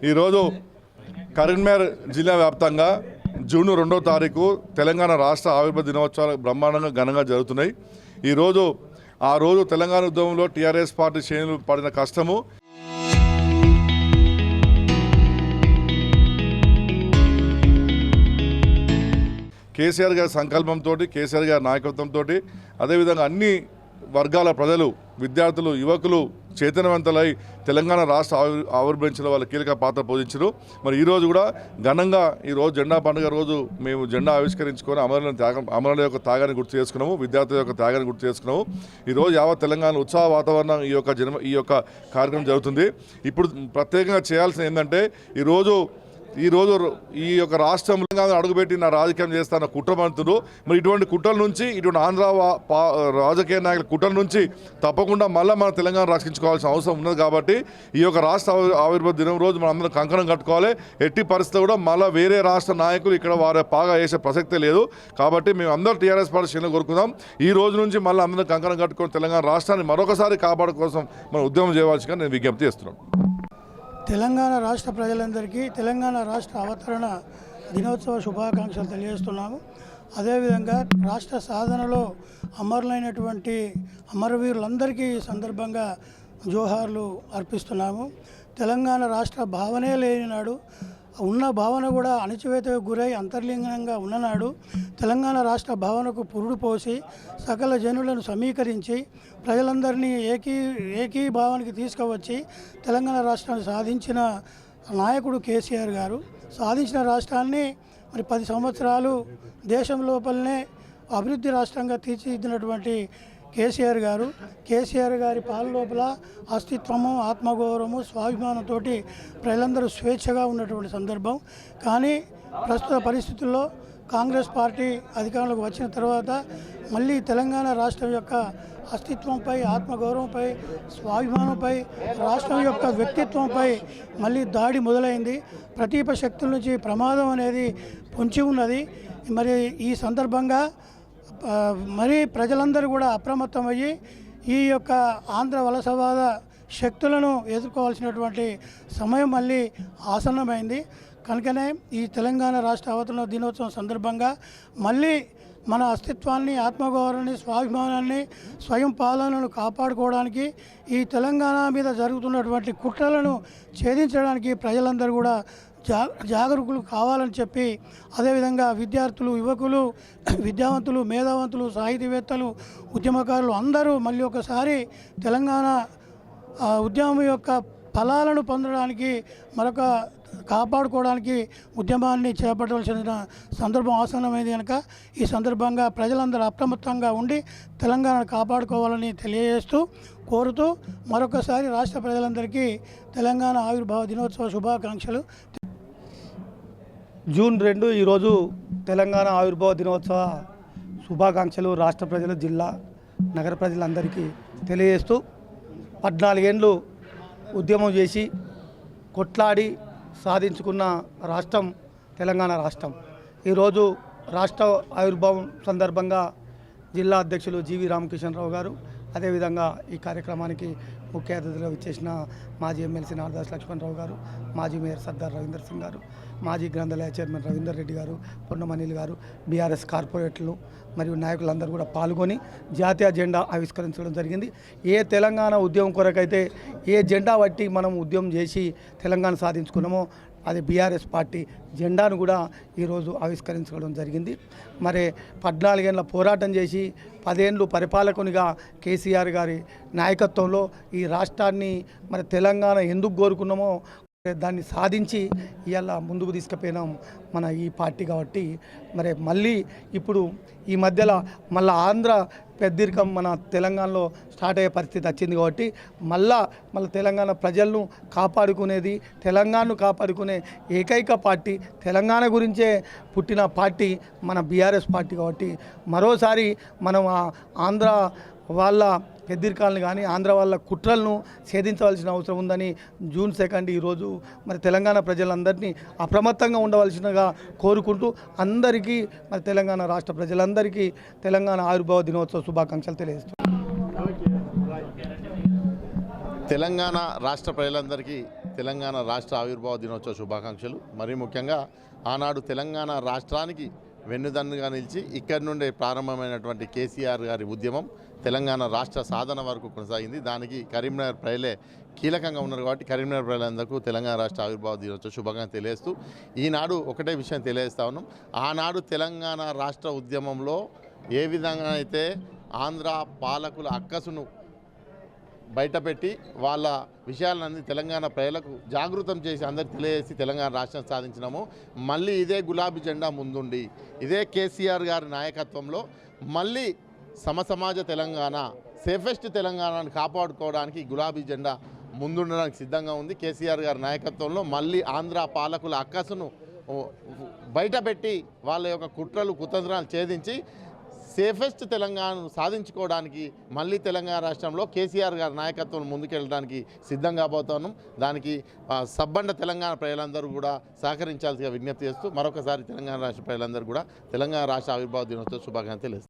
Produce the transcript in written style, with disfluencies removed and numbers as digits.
ఈరోజు కరీంనగర్ జిల్లా వ్యాప్తంగా జూన్ 2వ తారీఖు తెలంగాణ రాష్ట్ర ఆవిర్భావ దినోత్సవాలు బ్రహ్మాండంగా ఘనంగా జరుగుతున్నాయి. ఆ రోజు తెలంగాణ ఉద్యమంలో టీఆర్ఎస్ పార్టీ శ్రేణులు పడిన కష్టము, కేసీఆర్ గారి సంకల్పంతో, కేసీఆర్ గారి నాయకత్వంతో, అదేవిధంగా అన్ని వర్గాల ప్రజలు, విద్యార్థులు, యువకులు చైతన్యవంతులై తెలంగాణ రాష్ట్ర ఆవిర్భవించిన వాళ్ళు కీలక పాత్ర పోషించారు. మరి ఈరోజు కూడా ఘనంగా ఈరోజు జెండా పండుగ రోజు మేము జెండా ఆవిష్కరించుకొని అమరుల యొక్క త్యాగాన్ని గుర్తు చేసుకున్నాము, విద్యార్థుల యొక్క త్యాగాన్ని గుర్తు చేసుకున్నాము. ఈరోజు యావత్ తెలంగాణ ఉత్సాహ వాతావరణం ఈ యొక్క కార్యక్రమం జరుగుతుంది. ఇప్పుడు ప్రత్యేకంగా చేయాల్సింది ఏంటంటే ఈరోజు ఈ యొక్క రాష్ట్రంలో అడుగుపెట్టి నా రాజకీయం చేస్తాన కుట్ర పడుతున్నారు. మరి ఇటువంటి కుట్రల నుంచి, ఇటువంటి ఆంధ్ర రాజకీయ నాయకుల కుట్రల నుంచి తప్పకుండా మళ్ళీ మన తెలంగాణ రక్షించుకోవాల్సిన అవసరం ఉన్నది. కాబట్టి ఈ యొక్క రాష్ట్ర ఆవిర్భావ దినం రోజు మనం అందరం కంకణం కట్టుకోవాలి. ఎట్టి పరిస్థితుల్లో కూడా మళ్ళీ వేరే రాష్ట్ర నాయకులు ఇక్కడ వారి పాగా వేసే ప్రసక్తే లేదు. కాబట్టి మేము అందరూ టీఆర్ఎస్ పార్టీ శ్రేణులు కోరుకుందాం. ఈ రోజు నుంచి మళ్ళీ అందరం కంకణం కట్టుకొని తెలంగాణ రాష్ట్రాన్ని మరొకసారి కాపాడు కోసం మనం ఉద్యమం చేయవలసిందిగా నేను విజ్ఞప్తి చేస్తున్నాను. తెలంగాణ రాష్ట్ర ప్రజలందరికీ తెలంగాణ రాష్ట్ర అవతరణ దినోత్సవ శుభాకాంక్షలు తెలియజేస్తున్నాము. అదేవిధంగా రాష్ట్ర సాధనలో అమరులైనటువంటి అమరవీరులందరికీ సందర్భంగా జోహార్లు అర్పిస్తున్నాము. తెలంగాణ రాష్ట్ర భావనే లేనినాడు, ఉన్న భావన కూడా అణచివేతకు గురై అంతర్లీనంగా ఉన్ననాడు తెలంగాణ రాష్ట్ర భావనకు పురుడు పోసి సకల జనులను సమీకరించి ప్రజలందరినీ ఏకీభావానికి తీసుకువచ్చి తెలంగాణ రాష్ట్రాన్ని సాధించిన నాయకుడు కేసీఆర్ గారు. సాధించిన రాష్ట్రాన్ని మరి 10 సంవత్సరాలు దేశం లోపలనే అభివృద్ధి రాష్ట్రంగా తీర్చిదిద్దినటువంటి కేసీఆర్ గారి పాలన లోపల అస్తిత్వము, ఆత్మగౌరవము, స్వాభిమానంతో ప్రజలందరూ స్వేచ్ఛగా ఉన్నటువంటి సందర్భం. కానీ ప్రస్తుత పరిస్థితుల్లో కాంగ్రెస్ పార్టీ అధికారంలోకి వచ్చిన తర్వాత మళ్ళీ తెలంగాణ రాష్ట్రం యొక్క అస్తిత్వంపై, ఆత్మగౌరవంపై, స్వాభిమానంపై, రాష్ట్రం యొక్క వ్యక్తిత్వంపై మళ్ళీ దాడి మొదలైంది. ప్రతీప శక్తుల నుంచి ప్రమాదం అనేది పొంచి ఉన్నది. మరి ఈ సందర్భంగా మరి ప్రజలందరూ కూడా అప్రమత్తమయ్యి ఈ యొక్క ఆంధ్ర వలసవాద శక్తులను ఎదుర్కోవాల్సినటువంటి సమయం మళ్ళీ ఆసన్నమైంది. కనుకనే ఈ తెలంగాణ రాష్ట్ర అవతరణ దినోత్సవం సందర్భంగా మళ్ళీ మన అస్తిత్వాన్ని, ఆత్మగౌరవాన్ని, స్వాభిమానాన్ని, స్వయం పాలనను కాపాడుకోవడానికి, ఈ తెలంగాణ మీద జరుగుతున్నటువంటి కుట్రలను ఛేదించడానికి ప్రజలందరూ కూడా జాగరూకులు కావాలని చెప్పి, అదేవిధంగా విద్యార్థులు, యువకులు, విద్యావంతులు, మేధావంతులు, సాహితీవేత్తలు, ఉద్యమకారులు అందరూ మళ్ళీ ఒకసారి తెలంగాణ ఉద్యమం యొక్క ఫలాలను పొందడానికి, మరొక కాపాడుకోవడానికి ఉద్యమాన్ని చేపట్టవలసిన సందర్భం ఆసన్నమైంది కనుక ఈ సందర్భంగా ప్రజలందరూ అప్రమత్తంగా ఉండి తెలంగాణను కాపాడుకోవాలని కోరుతూ మరొకసారి రాష్ట్ర ప్రజలందరికీ తెలంగాణ ఆవిర్భావ దినోత్సవ శుభాకాంక్షలు. జూన్ 2 ఈరోజు తెలంగాణ ఆవిర్భావ దినోత్సవ శుభాకాంక్షలు రాష్ట్ర ప్రజలు, జిల్లా, నగర ప్రజలందరికీ తెలియజేస్తూ 14 ఏళ్ళు ఉద్యమం చేసి కొట్లాడి సాధించుకున్న రాష్ట్రం తెలంగాణ రాష్ట్రం. ఈరోజు రాష్ట్ర ఆవిర్భావం సందర్భంగా జిల్లా అధ్యక్షులు జీవి రామకిషన్ రావు గారు, అదేవిధంగా ఈ కార్యక్రమానికి ముఖ్య అతిథులుగా విచ్చేసిన మాజీ ఎమ్మెల్సీ నారదాస్ లక్ష్మణరావు గారు, మాజీ మేయర్ సర్దార్ రవీందర్ సింగ్ గారు, మాజీ గ్రంథాలయ చైర్మన్ రవీందర్ రెడ్డి గారు, పొన్నమనీల్ గారు, బీఆర్ఎస్ కార్పొరేటర్లు మరియు నాయకులందరూ కూడా పాల్గొని జాతీయ జెండా ఆవిష్కరించడం జరిగింది. ఏ తెలంగాణ ఉద్యమం కొరకైతే ఏ జెండా బట్టి మనం ఉద్యమం చేసి తెలంగాణ సాధించుకున్నామో అది బీఆర్ఎస్ పార్టీ జెండాను కూడా ఈరోజు ఆవిష్కరించడం జరిగింది. మరి 14 ఏళ్ళ పోరాటం చేసి 10 ఏళ్ళు పరిపాలకునిగా కేసీఆర్ గారి నాయకత్వంలో ఈ రాష్ట్రాన్ని మరి తెలంగాణ ఎందుకు కోరుకున్నామో దాన్ని సాధించి ఇవాళ ముందుకు తీసుకుపోయినాం మన ఈ పార్టీ. కాబట్టి మరి మళ్ళీ ఇప్పుడు ఈ మధ్యలో మళ్ళీ ఆంధ్ర పెద్దరికం మన తెలంగాణలో స్టార్ట్ అయ్యే పరిస్థితి వచ్చింది. కాబట్టి మళ్ళీ తెలంగాణ ప్రజలను కాపాడుకునేది, తెలంగాణను కాపాడుకునే ఏకైక పార్టీ, తెలంగాణ గురించే పుట్టిన పార్టీ మన బీఆర్ఎస్ పార్టీ. కాబట్టి మరోసారి మనం ఆంధ్ర వాళ్ళ పెద్దరికాలను కానీ ఆంధ్ర వాళ్ళ కుట్రలను ఛేదించవలసిన అవసరం ఉందని జూన్ 2 ఈరోజు మరి తెలంగాణ ప్రజలందరినీ అప్రమత్తంగా ఉండవలసినగా కోరుకుంటూ అందరికీ మరి తెలంగాణ రాష్ట్ర ప్రజలందరికీ తెలంగాణ ఆవిర్భావ దినోత్సవ శుభాకాంక్షలు తెలియజేస్తున్నాను. తెలంగాణ రాష్ట్ర ప్రజలందరికీ తెలంగాణ రాష్ట్ర ఆవిర్భావ దినోత్సవ శుభాకాంక్షలు. మరీ ముఖ్యంగా ఆనాడు తెలంగాణ రాష్ట్రానికి వెన్నుదన్నుగా నిలిచి ఇక్కడి నుండే ప్రారంభమైనటువంటి కేసీఆర్ గారి ఉద్యమం తెలంగాణ రాష్ట్ర సాధన వరకు కొనసాగింది. దానికి కరీంనగర్ ప్రజలే కీలకంగా ఉన్నారు కాబట్టి కరీంనగర్ ప్రజలందరికీ తెలంగాణ రాష్ట్ర ఆవిర్భావ దినోత్సవ శుభాకాంక్షలు తెలియజేస్తూ ఈనాడు ఒకటే విషయం తెలియజేస్తా ఉన్నాం. ఆనాడు తెలంగాణ రాష్ట్ర ఉద్యమంలో ఏ విధంగా అయితే ఆంధ్ర పాలకుల అక్కసును బయటపెట్టి వాళ్ళ విషయాలన్నీ తెలంగాణ ప్రజలకు జాగృతం చేసి అందరికి తెలియజేసి తెలంగాణ రాష్ట్రం సాధించినాము. మళ్ళీ ఇదే గులాబీ జెండా ముందుండి ఇదే కేసీఆర్ గారి నాయకత్వంలో మళ్ళీ సమసమాజ తెలంగాణ, సేఫెస్ట్ తెలంగాణను కాపాడుకోవడానికి గులాబీ జెండా ముందుండడానికి సిద్ధంగా ఉంది. కేసీఆర్ గారి నాయకత్వంలో మళ్ళీ ఆంధ్ర పాలకుల అక్కసును బయటపెట్టి వాళ్ళ యొక్క కుట్రలు కుతంత్రాలు ఛేదించి సేఫెస్ట్ తెలంగాణను సాధించుకోవడానికి మళ్ళీ తెలంగాణ రాష్ట్రంలో కేసీఆర్ గారి నాయకత్వం ముందుకెళ్ళడానికి సిద్ధంగా పోతున్నాం. దానికి సబ్బండ తెలంగాణ ప్రజలందరూ కూడా సహకరించాల్సిగా విజ్ఞప్తి చేస్తూ మరొకసారి తెలంగాణ రాష్ట్ర ప్రజలందరూ కూడా తెలంగాణ రాష్ట్ర ఆవిర్భావ దినోత్సవ శుభాకాంక్షలు తెలుస్తారు.